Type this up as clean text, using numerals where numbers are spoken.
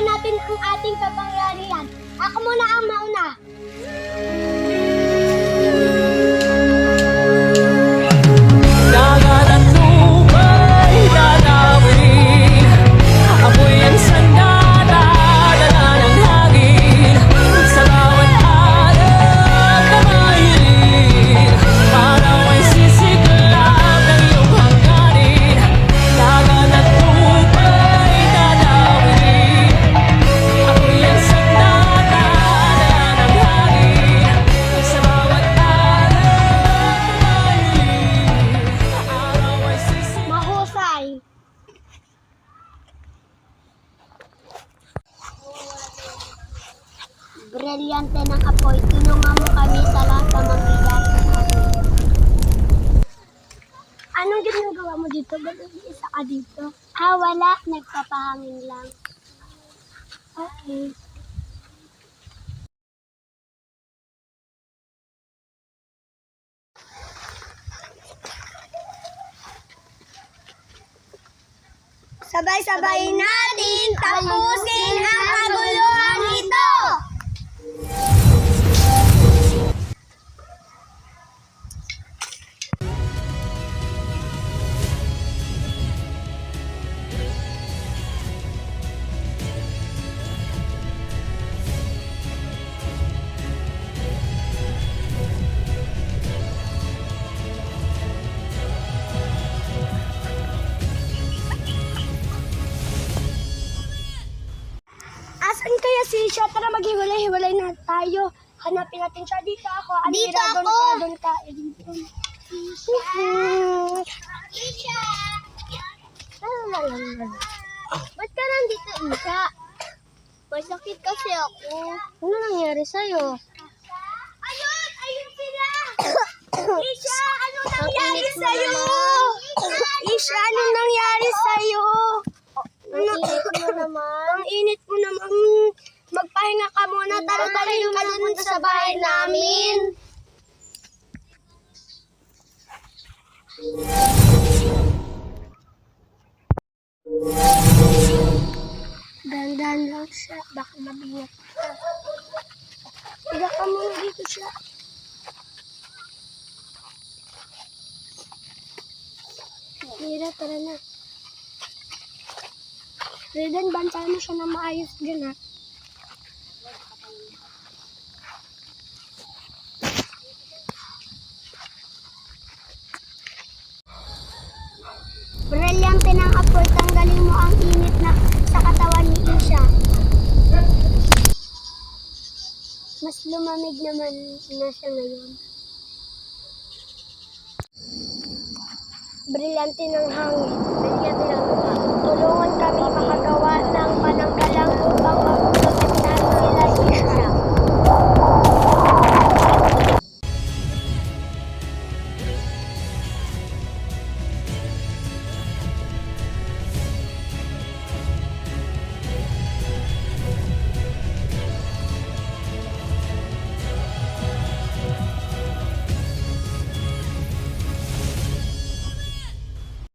Tingnan natin ang ating kapangyarihan. Ako muna ang mauna. Dagat at lupa'y dalawin. Ako'y ang sandata, dala ng hangin. Sa bawat harap na mahilig, araw ay sisiklab ng iyong hangarin. Dagat at lupa'y dalawin. Ako'y ang sandata, dala ng hangin. Sa bawat harap na mahilig, araw ay sisiklab. Mahusay. Brilyante ng apoy. Tulungan mo kami sa lahat ng mangyayari sa apoy. Anong ginagawa mo dito? Ba't isa ka dito? Wala. Nagpapahangin lang. Okay. Sabay-sabay natin tapusin ang kaguluhan ito! Asan kaya si Isha? Tara maghiwalay-hiwalay na tayo. Hanapin natin siya dito ako. Dito ako! Doon ka. Dito. Isha! Ba't ka nandito, Isha? May sakit kasi ako. Ano nangyari sa'yo? Ayun! Ayun sila! Isha! Ano nangyari sa'yo? Isha! Ano nangyari sa'yo? Ang init mo naman. Ang init mo naman. Magpahinga ka muna. Tara tayo ka dun sa bahay namin. Dandan lang siya. Baka mabingat ka. Higa ka muna dito siya. Mira, tara na. Reden, bantayan mo siya na maayos dyan, ha? Brilyante ng apoy, tanggalin mo ang init na sa katawan ni Isha. Mas lumamig naman na siya ngayon. Brilyante ng hangin. Brilyante ng lupa. Tulungan kami makagawa